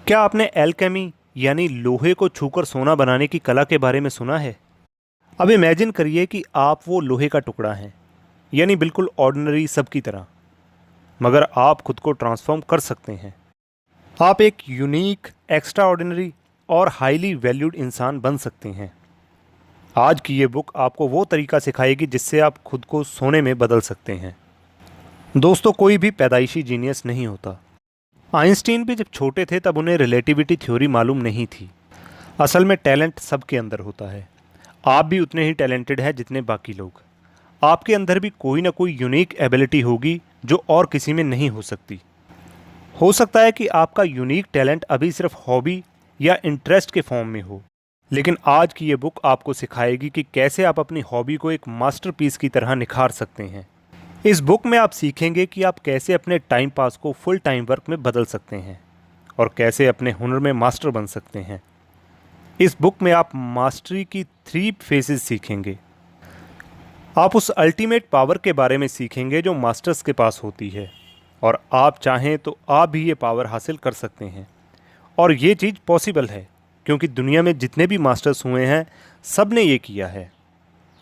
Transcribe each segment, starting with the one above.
क्या आपने एल्केमी यानी लोहे को छूकर सोना बनाने की कला के बारे में सुना है? अब इमेजिन करिए कि आप वो लोहे का टुकड़ा हैं, यानी बिल्कुल ऑर्डिनरी सबकी तरह, मगर आप खुद को ट्रांसफॉर्म कर सकते हैं। आप एक यूनिक, एक्स्ट्रा ऑर्डिनरी और हाईली वैल्यूड इंसान बन सकते हैं। आज की ये बुक आपको वो तरीका सिखाएगी जिससे आप खुद को सोने में बदल सकते हैं। दोस्तों, कोई भी पैदाइशी जीनियस नहीं होता। आइंस्टीन भी जब छोटे थे तब उन्हें रिलेटिविटी थ्योरी मालूम नहीं थी। असल में टैलेंट सबके अंदर होता है। आप भी उतने ही टैलेंटेड हैं जितने बाकी लोग। आपके अंदर भी कोई ना कोई यूनिक एबिलिटी होगी जो और किसी में नहीं हो सकती। हो सकता है कि आपका यूनिक टैलेंट अभी सिर्फ हॉबी या इंटरेस्ट के फॉर्म में हो, लेकिन आज की ये बुक आपको सिखाएगी कि कैसे आप अपनी हॉबी को एक मास्टरपीस की तरह निखार सकते हैं। इस बुक में आप सीखेंगे कि आप कैसे अपने टाइम पास को फुल टाइम वर्क में बदल सकते हैं और कैसे अपने हुनर में मास्टर बन सकते हैं। इस बुक में आप मास्टरी की 3 फेजेस सीखेंगे। आप उस अल्टीमेट पावर के बारे में सीखेंगे जो मास्टर्स के पास होती है, और आप चाहें तो आप भी ये पावर हासिल कर सकते हैं। और ये चीज़ पॉसिबल है क्योंकि दुनिया में जितने भी मास्टर्स हुए हैं सब ने ये किया है।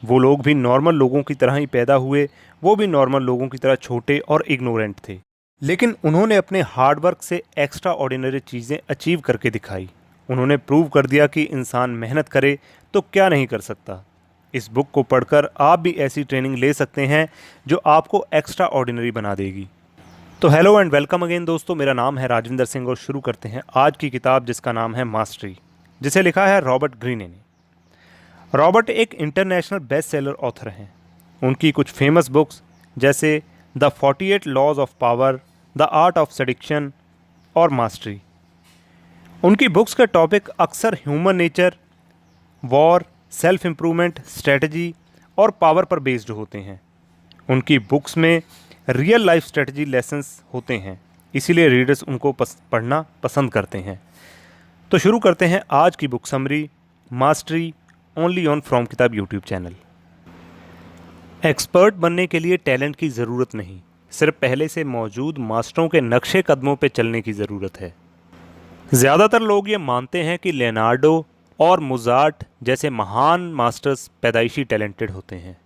वो लोग भी नॉर्मल लोगों की तरह ही पैदा हुए, वो भी नॉर्मल लोगों की तरह छोटे और इग्नोरेंट थे, लेकिन उन्होंने अपने हार्ड वर्क से एक्स्ट्रा ऑर्डिनरी चीज़ें अचीव करके दिखाई। उन्होंने प्रूव कर दिया कि इंसान मेहनत करे तो क्या नहीं कर सकता। इस बुक को पढ़कर आप भी ऐसी ट्रेनिंग ले सकते हैं जो आपको एक्स्ट्रा ऑर्डिनरी बना देगी। तो हेलो एंड वेलकम अगेन दोस्तों, मेरा नाम है राजविंदर सिंह और शुरू करते हैं आज की किताब जिसका नाम है मास्टरी, जिसे लिखा है रॉबर्ट ग्रीने ने। रॉबर्ट एक इंटरनेशनल बेस्ट सेलर ऑथर हैं। उनकी कुछ फेमस बुक्स जैसे the 48 laws of power, the art of seduction और मास्टरी। उनकी बुक्स का टॉपिक अक्सर human nature, war, self improvement, strategy और पावर पर बेस्ड होते हैं। उनकी बुक्स में रियल लाइफ स्ट्रेटजी लेसन्स होते हैं, इसीलिए रीडर्स उनको पढ़ना पसंद करते हैं। तो शुरू करते हैं आज की book summary, mastery only on from किताब यूट्यूब चैनल। एक्सपर्ट बनने के लिए टैलेंट की ज़रूरत नहीं, सिर्फ पहले से मौजूद मास्टरों के नक्शे कदमों पर चलने की ज़रूरत है। ज़्यादातर लोग ये मानते हैं कि लियोनार्डो और मोज़ार्ट जैसे महान मास्टर्स पैदाइशी टैलेंटेड होते हैं,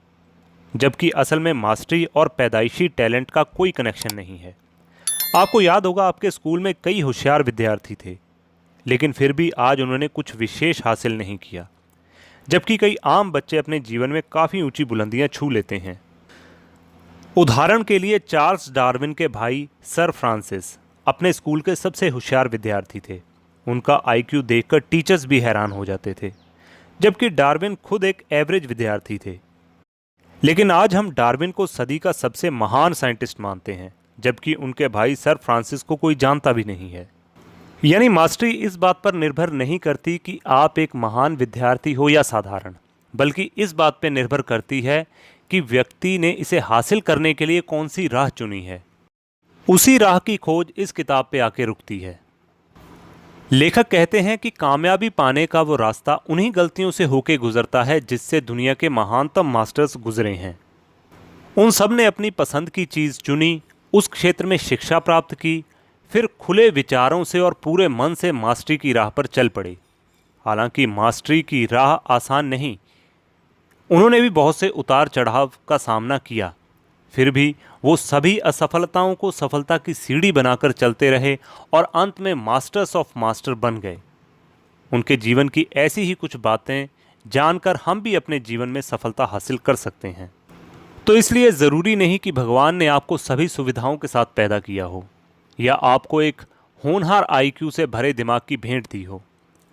जबकि असल में मास्टरी और पैदाइशी टैलेंट का कोई कनेक्शन नहीं है। आपको याद होगा आपके स्कूल में कई होशियार विद्यार्थी थे, लेकिन फिर भी आज उन्होंने कुछ विशेष हासिल नहीं किया, जबकि कई आम बच्चे अपने जीवन में काफ़ी ऊंची बुलंदियां छू लेते हैं। उदाहरण के लिए चार्ल्स डार्विन के भाई सर फ्रांसिस अपने स्कूल के सबसे होशियार विद्यार्थी थे। उनका आईक्यू देखकर टीचर्स भी हैरान हो जाते थे, जबकि डार्विन खुद एक एवरेज विद्यार्थी थे। लेकिन आज हम डार्विन को सदी का सबसे महान साइंटिस्ट मानते हैं, जबकि उनके भाई सर फ्रांसिस को कोई जानता भी नहीं है। यानी मास्टरी इस बात पर निर्भर नहीं करती कि आप एक महान विद्यार्थी हो या साधारण, बल्कि इस बात पर निर्भर करती है कि व्यक्ति ने इसे हासिल करने के लिए कौन सी राह चुनी है। उसी राह की खोज इस किताब पे आके रुकती है। लेखक कहते हैं कि कामयाबी पाने का वो रास्ता उन्हीं गलतियों से होके गुजरता है जिससे दुनिया के महानतम मास्टर्स गुजरे हैं। उन सब ने अपनी पसंद की चीज़ चुनी, उस क्षेत्र में शिक्षा प्राप्त की, फिर खुले विचारों से और पूरे मन से मास्टरी की राह पर चल पड़े। हालांकि मास्टरी की राह आसान नहीं, उन्होंने भी बहुत से उतार चढ़ाव का सामना किया, फिर भी वो सभी असफलताओं को सफलता की सीढ़ी बनाकर चलते रहे और अंत में मास्टर्स ऑफ मास्टर बन गए। उनके जीवन की ऐसी ही कुछ बातें जानकर हम भी अपने जीवन में सफलता हासिल कर सकते हैं। तो इसलिए ज़रूरी नहीं कि भगवान ने आपको सभी सुविधाओं के साथ पैदा किया हो या आपको एक होनहार आईक्यू से भरे दिमाग की भेंट दी हो।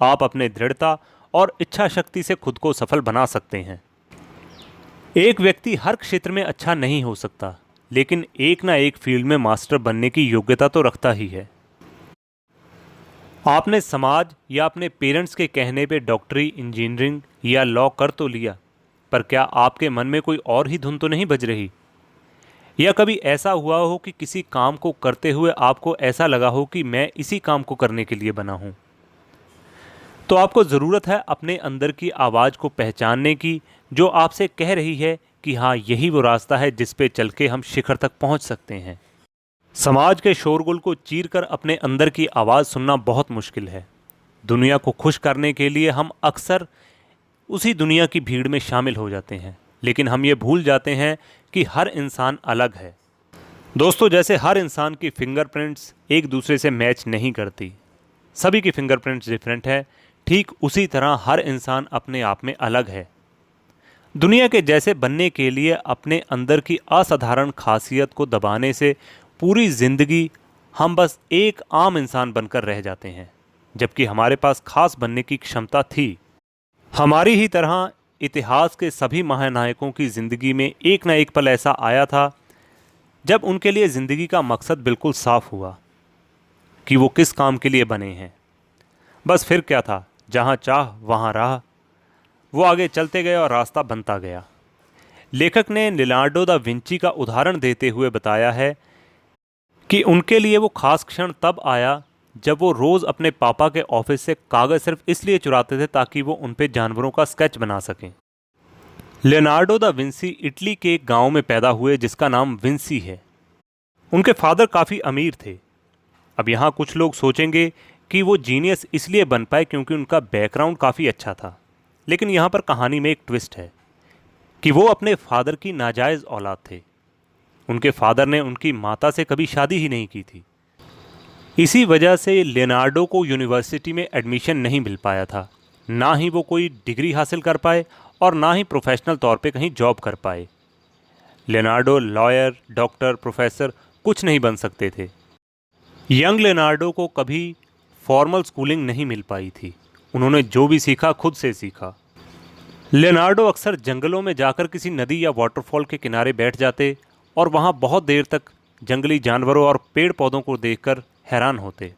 आप अपने दृढ़ता और इच्छा शक्ति से खुद को सफल बना सकते हैं। एक व्यक्ति हर क्षेत्र में अच्छा नहीं हो सकता, लेकिन एक ना एक फील्ड में मास्टर बनने की योग्यता तो रखता ही है। आपने समाज या अपने पेरेंट्स के कहने पे डॉक्टरी, इंजीनियरिंग या लॉ कर तो लिया, पर क्या आपके मन में कोई और ही धुन तो नहीं बज रही? या कभी ऐसा हुआ हो कि किसी काम को करते हुए आपको ऐसा लगा हो कि मैं इसी काम को करने के लिए बना हूँ? तो आपको ज़रूरत है अपने अंदर की आवाज़ को पहचानने की, जो आपसे कह रही है कि हाँ, यही वो रास्ता है जिस पे चल के हम शिखर तक पहुँच सकते हैं। समाज के शोरगुल को चीरकर अपने अंदर की आवाज़ सुनना बहुत मुश्किल है। दुनिया को खुश करने के लिए हम अक्सर उसी दुनिया की भीड़ में शामिल हो जाते हैं, लेकिन हम ये भूल जाते हैं कि हर इंसान अलग है। दोस्तों, जैसे हर इंसान की फिंगरप्रिंट्स एक दूसरे से मैच नहीं करती, सभी की फिंगरप्रिंट्स डिफरेंट है, ठीक उसी तरह हर इंसान अपने आप में अलग है। दुनिया के जैसे बनने के लिए अपने अंदर की असाधारण खासियत को दबाने से पूरी ज़िंदगी हम बस एक आम इंसान बनकर रह जाते हैं, जबकि हमारे पास खास बनने की क्षमता थी। हमारी ही तरह इतिहास के सभी महानायकों की ज़िंदगी में एक न एक पल ऐसा आया था जब उनके लिए ज़िंदगी का मकसद बिल्कुल साफ हुआ कि वो किस काम के लिए बने हैं। बस फिर क्या था, जहाँ चाह वहाँ राह। वो आगे चलते गए और रास्ता बनता गया। लेखक ने लियोनार्डो दा विंची का उदाहरण देते हुए बताया है कि उनके लिए वो खास क्षण तब आया जब वो रोज़ अपने पापा के ऑफिस से कागज़ सिर्फ इसलिए चुराते थे ताकि वो उन पे जानवरों का स्केच बना सकें। लियोनार्डो दा विंसी इटली के एक गांव में पैदा हुए जिसका नाम विंसी है। उनके फादर काफ़ी अमीर थे। अब यहाँ कुछ लोग सोचेंगे कि वो जीनियस इसलिए बन पाए क्योंकि उनका बैकग्राउंड काफ़ी अच्छा था, लेकिन यहाँ पर कहानी में एक ट्विस्ट है कि वो अपने फादर की नाजायज़ औलाद थे। उनके फादर ने उनकी माता से कभी शादी ही नहीं की थी। इसी वजह से लियोनार्डो को यूनिवर्सिटी में एडमिशन नहीं मिल पाया था, ना ही वो कोई डिग्री हासिल कर पाए और ना ही प्रोफेशनल तौर पे कहीं जॉब कर पाए। लियोनार्डो लॉयर, डॉक्टर, प्रोफेसर कुछ नहीं बन सकते थे। यंग लियोनार्डो को कभी फॉर्मल स्कूलिंग नहीं मिल पाई थी। उन्होंने जो भी सीखा खुद से सीखा। लियोनार्डो अक्सर जंगलों में जाकर किसी नदी या वाटरफॉल के किनारे बैठ जाते और वहाँ बहुत देर तक जंगली जानवरों और पेड़ पौधों को देखकर हैरान होते।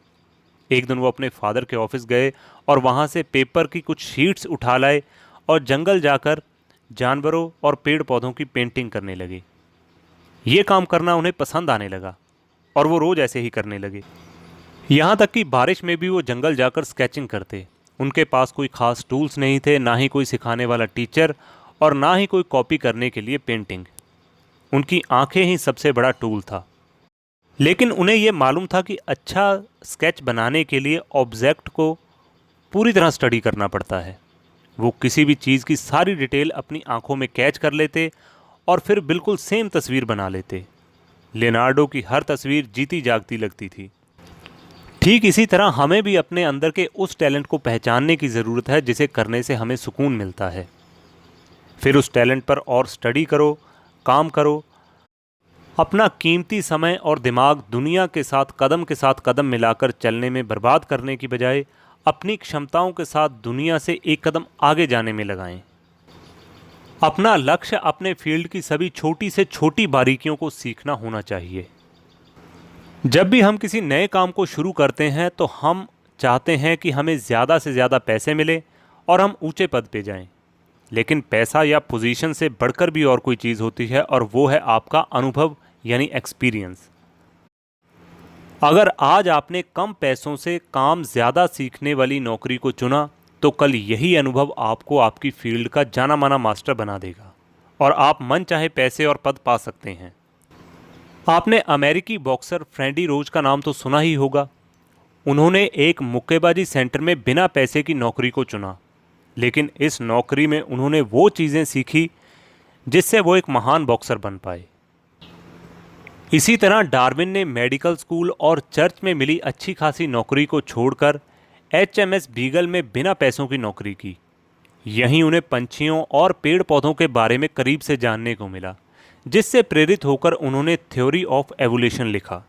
एक दिन वो अपने फादर के ऑफिस गए और वहाँ से पेपर की कुछ शीट्स उठा लाए और जंगल जाकर जानवरों और पेड़ पौधों की पेंटिंग करने लगे। ये काम करना उन्हें पसंद आने लगा और वो रोज़ ऐसे ही करने लगे। यहाँ तक कि बारिश में भी वो जंगल जाकर स्केचिंग करते। उनके पास कोई ख़ास टूल्स नहीं थे, ना ही कोई सिखाने वाला टीचर और ना ही कोई कॉपी करने के लिए पेंटिंग। उनकी आंखें ही सबसे बड़ा टूल था। लेकिन उन्हें यह मालूम था कि अच्छा स्केच बनाने के लिए ऑब्जेक्ट को पूरी तरह स्टडी करना पड़ता है। वो किसी भी चीज़ की सारी डिटेल अपनी आंखों में कैच कर लेते और फिर बिल्कुल सेम तस्वीर बना लेते। लियोनार्डो की हर तस्वीर जीती जागती लगती थी। ठीक इसी तरह हमें भी अपने अंदर के उस टैलेंट को पहचानने की ज़रूरत है जिसे करने से हमें सुकून मिलता है। फिर उस टैलेंट पर और स्टडी करो, काम करो। अपना कीमती समय और दिमाग दुनिया के साथ कदम मिलाकर चलने में बर्बाद करने की बजाय अपनी क्षमताओं के साथ दुनिया से एक कदम आगे जाने में लगाएं। अपना लक्ष्य अपने फील्ड की सभी छोटी से छोटी बारीकियों को सीखना होना चाहिए। जब भी हम किसी नए काम को शुरू करते हैं तो हम चाहते हैं कि हमें ज़्यादा से ज़्यादा पैसे मिले और हम ऊंचे पद पे जाएं। लेकिन पैसा या पोजीशन से बढ़कर भी और कोई चीज़ होती है और वो है आपका अनुभव यानी एक्सपीरियंस। अगर आज आपने कम पैसों से काम ज़्यादा सीखने वाली नौकरी को चुना तो कल यही अनुभव आपको आपकी फील्ड का जाना माना मास्टर बना देगा और आप मन चाहे पैसे और पद पा सकते हैं। आपने अमेरिकी बॉक्सर फ्रेडी रोज का नाम तो सुना ही होगा। उन्होंने एक मुक्केबाजी सेंटर में बिना पैसे की नौकरी को चुना, लेकिन इस नौकरी में उन्होंने वो चीज़ें सीखी जिससे वो एक महान बॉक्सर बन पाए। इसी तरह डार्विन ने मेडिकल स्कूल और चर्च में मिली अच्छी खासी नौकरी को छोड़कर HMS बीगल में बिना पैसों की नौकरी की। यहीं उन्हें पंछियों और पेड़ पौधों के बारे में करीब से जानने को मिला, जिससे प्रेरित होकर उन्होंने थ्योरी ऑफ एवोल्यूशन लिखा।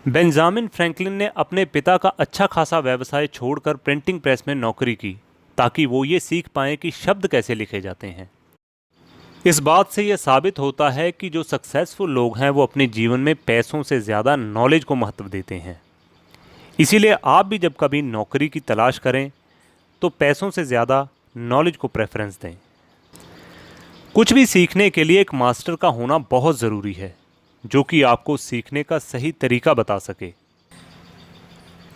बेंजामिन फ्रैंकलिन ने अपने पिता का अच्छा खासा व्यवसाय छोड़कर प्रिंटिंग प्रेस में नौकरी की ताकि वो ये सीख पाएं कि शब्द कैसे लिखे जाते हैं। इस बात से यह साबित होता है कि जो सक्सेसफुल लोग हैं वो अपने जीवन में पैसों से ज़्यादा नॉलेज को महत्व देते हैं। इसीलिए आप भी जब कभी नौकरी की तलाश करें तो पैसों से ज़्यादा नॉलेज को प्रेफरेंस दें। कुछ भी सीखने के लिए एक मास्टर का होना बहुत ज़रूरी है जो कि आपको सीखने का सही तरीका बता सके।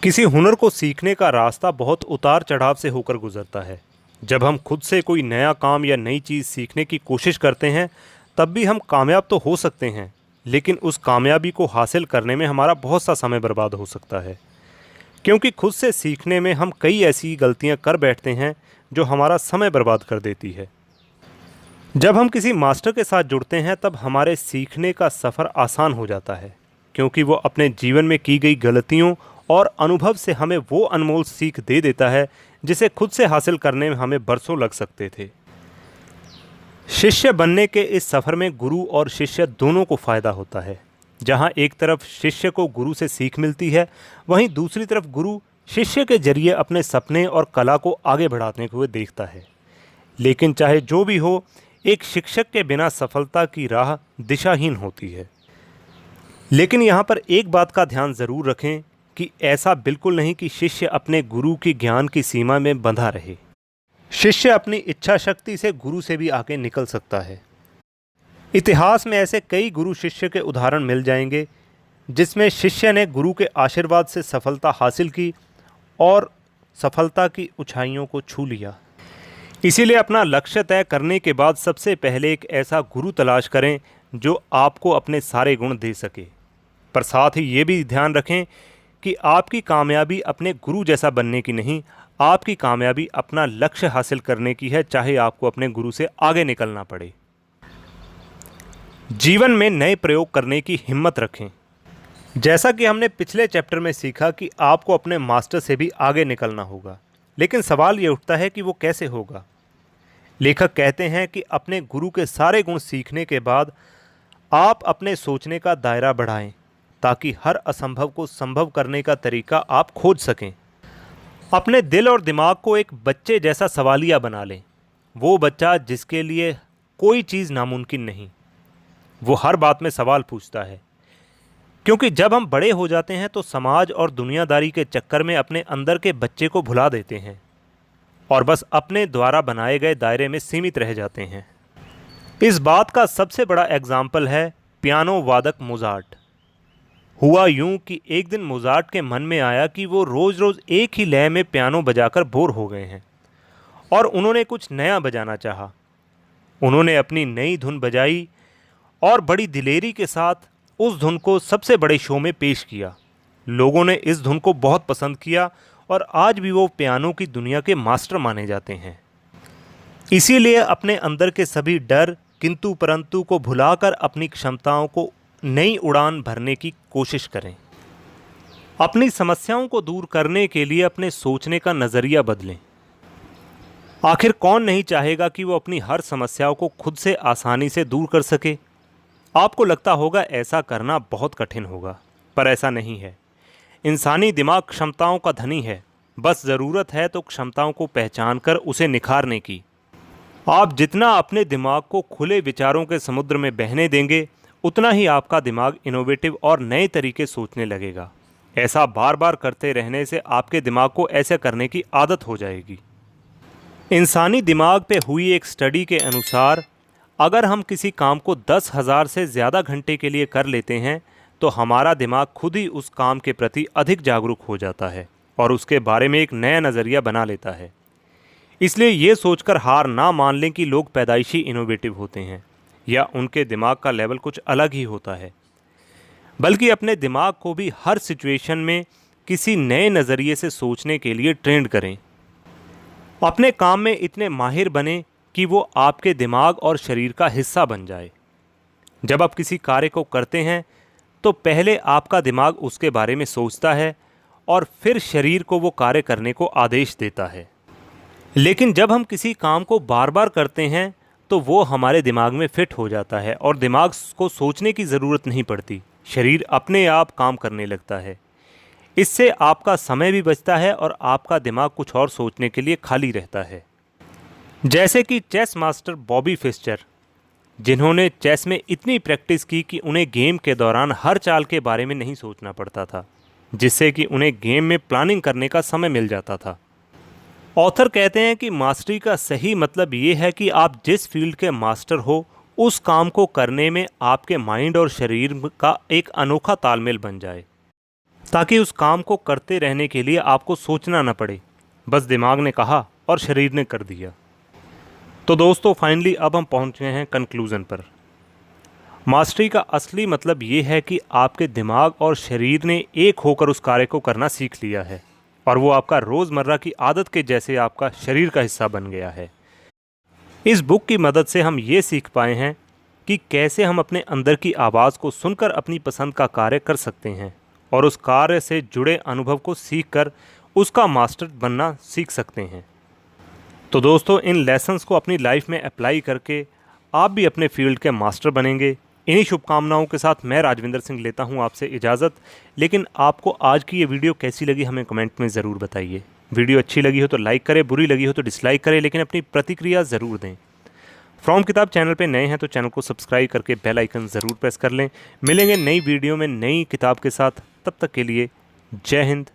किसी हुनर को सीखने का रास्ता बहुत उतार चढ़ाव से होकर गुजरता है। जब हम खुद से कोई नया काम या नई चीज़ सीखने की कोशिश करते हैं तब भी हम कामयाब तो हो सकते हैं, लेकिन उस कामयाबी को हासिल करने में हमारा बहुत सा समय बर्बाद हो सकता है, क्योंकि खुद से सीखने में हम कई ऐसी गलतियां कर बैठते हैं जो हमारा समय बर्बाद कर देती है। जब हम किसी मास्टर के साथ जुड़ते हैं तब हमारे सीखने का सफ़र आसान हो जाता है, क्योंकि वो अपने जीवन में की गई गलतियों और अनुभव से हमें वो अनमोल सीख दे देता है जिसे खुद से हासिल करने में हमें बरसों लग सकते थे। शिष्य बनने के इस सफ़र में गुरु और शिष्य दोनों को फ़ायदा होता है। जहाँ एक तरफ शिष्य को गुरु से सीख मिलती है, वहीं दूसरी तरफ गुरु शिष्य के जरिए अपने सपने और कला को आगे बढ़ाने को देखता है। लेकिन चाहे जो भी हो, एक शिक्षक के बिना सफलता की राह दिशाहीन होती है। लेकिन यहाँ पर एक बात का ध्यान ज़रूर रखें कि ऐसा बिल्कुल नहीं कि शिष्य अपने गुरु की ज्ञान की सीमा में बंधा रहे। शिष्य अपनी इच्छा शक्ति से गुरु से भी आगे निकल सकता है। इतिहास में ऐसे कई गुरु शिष्य के उदाहरण मिल जाएंगे जिसमें शिष्य ने गुरु के आशीर्वाद से सफलता हासिल की और सफलता की ऊंचाइयों को छू लिया। इसीलिए अपना लक्ष्य तय करने के बाद सबसे पहले एक ऐसा गुरु तलाश करें जो आपको अपने सारे गुण दे सके। पर साथ ही ये भी ध्यान रखें कि आपकी कामयाबी अपने गुरु जैसा बनने की नहीं, आपकी कामयाबी अपना लक्ष्य हासिल करने की है, चाहे आपको अपने गुरु से आगे निकलना पड़े। जीवन में नए प्रयोग करने की हिम्मत रखें। जैसा कि हमने पिछले चैप्टर में सीखा कि आपको अपने मास्टर से भी आगे निकलना होगा, लेकिन सवाल ये उठता है कि वो कैसे होगा। लेखक कहते हैं कि अपने गुरु के सारे गुण सीखने के बाद आप अपने सोचने का दायरा बढ़ाएं, ताकि हर असंभव को संभव करने का तरीका आप खोज सकें। अपने दिल और दिमाग को एक बच्चे जैसा सवालिया बना लें, वो बच्चा जिसके लिए कोई चीज़ नामुमकिन नहीं। वो हर बात में सवाल पूछता है, क्योंकि जब हम बड़े हो जाते हैं तो समाज और दुनियादारी के चक्कर में अपने अंदर के बच्चे को भुला देते हैं और बस अपने द्वारा बनाए गए दायरे में सीमित रह जाते हैं। इस बात का सबसे बड़ा एग्जाम्पल है पियानो वादक मोजार्ट। हुआ यूं कि एक दिन मोजार्ट के मन में आया कि वो रोज़ रोज़ एक ही लय में पियानो बजाकर बोर हो गए हैं और उन्होंने कुछ नया बजाना चाहा। उन्होंने अपनी नई धुन बजाई और बड़ी दिलेरी के साथ उस धुन को सबसे बड़े शो में पेश किया। लोगों ने इस धुन को बहुत पसंद किया और आज भी वो पियानो की दुनिया के मास्टर माने जाते हैं। इसीलिए अपने अंदर के सभी डर किंतु परंतु को भुलाकर अपनी क्षमताओं को नई उड़ान भरने की कोशिश करें। अपनी समस्याओं को दूर करने के लिए अपने सोचने का नज़रिया बदलें। आखिर कौन नहीं चाहेगा कि वो अपनी हर समस्याओं को खुद से आसानी से दूर कर सके। आपको लगता होगा ऐसा करना बहुत कठिन होगा, पर ऐसा नहीं है। इंसानी दिमाग क्षमताओं का धनी है, बस ज़रूरत है तो क्षमताओं को पहचान कर उसे निखारने की। आप जितना अपने दिमाग को खुले विचारों के समुद्र में बहने देंगे, उतना ही आपका दिमाग इनोवेटिव और नए तरीके सोचने लगेगा। ऐसा बार बार करते रहने से आपके दिमाग को ऐसे करने की आदत हो जाएगी। इंसानी दिमाग पे हुई एक स्टडी के अनुसार अगर हम किसी काम को 10,000 से ज़्यादा घंटे के लिए कर लेते हैं तो हमारा दिमाग खुद ही उस काम के प्रति अधिक जागरूक हो जाता है और उसके बारे में एक नया नज़रिया बना लेता है। इसलिए ये सोचकर हार ना मान लें कि लोग पैदाइशी इनोवेटिव होते हैं या उनके दिमाग का लेवल कुछ अलग ही होता है, बल्कि अपने दिमाग को भी हर सिचुएशन में किसी नए नज़रिए से सोचने के लिए ट्रेंड करें। अपने काम में इतने माहिर बने कि वो आपके दिमाग और शरीर का हिस्सा बन जाए। जब आप किसी कार्य को करते हैं तो पहले आपका दिमाग उसके बारे में सोचता है और फिर शरीर को वो कार्य करने को आदेश देता है। लेकिन जब हम किसी काम को बार बार करते हैं तो वो हमारे दिमाग में फिट हो जाता है और दिमाग को सोचने की ज़रूरत नहीं पड़ती, शरीर अपने आप काम करने लगता है। इससे आपका समय भी बचता है और आपका दिमाग कुछ और सोचने के लिए खाली रहता है। जैसे कि चेस मास्टर बॉबी फिशर, जिन्होंने चेस में इतनी प्रैक्टिस की कि उन्हें गेम के दौरान हर चाल के बारे में नहीं सोचना पड़ता था, जिससे कि उन्हें गेम में प्लानिंग करने का समय मिल जाता था। ऑथर कहते हैं कि मास्टरी का सही मतलब ये है कि आप जिस फील्ड के मास्टर हो उस काम को करने में आपके माइंड और शरीर का एक अनोखा तालमेल बन जाए, ताकि उस काम को करते रहने के लिए आपको सोचना न पड़े, बस दिमाग ने कहा और शरीर ने कर दिया। तो दोस्तों, फाइनली अब हम पहुंच गए हैं कंक्लूज़न पर। मास्टरी का असली मतलब ये है कि आपके दिमाग और शरीर ने एक होकर उस कार्य को करना सीख लिया है और वो आपका रोज़मर्रा की आदत के जैसे आपका शरीर का हिस्सा बन गया है। इस बुक की मदद से हम ये सीख पाए हैं कि कैसे हम अपने अंदर की आवाज़ को सुनकर अपनी पसंद का कार्य कर सकते हैं और उस कार्य से जुड़े अनुभव को सीखकर उसका मास्टर बनना सीख सकते हैं। तो दोस्तों, इन लेसन्स को अपनी लाइफ में अप्लाई करके आप भी अपने फील्ड के मास्टर बनेंगे। इन्हीं शुभकामनाओं के साथ मैं राजविंदर सिंह लेता हूं आपसे इजाज़त। लेकिन आपको आज की ये वीडियो कैसी लगी हमें कमेंट में ज़रूर बताइए। वीडियो अच्छी लगी हो तो लाइक करें, बुरी लगी हो तो डिसलाइक करें, लेकिन अपनी प्रतिक्रिया ज़रूर दें। फ्रॉम किताब चैनल पे नए हैं तो चैनल को सब्सक्राइब करके बेल आइकन ज़रूर प्रेस कर लें। मिलेंगे नई वीडियो में नई किताब के साथ, तब तक के लिए जय हिंद,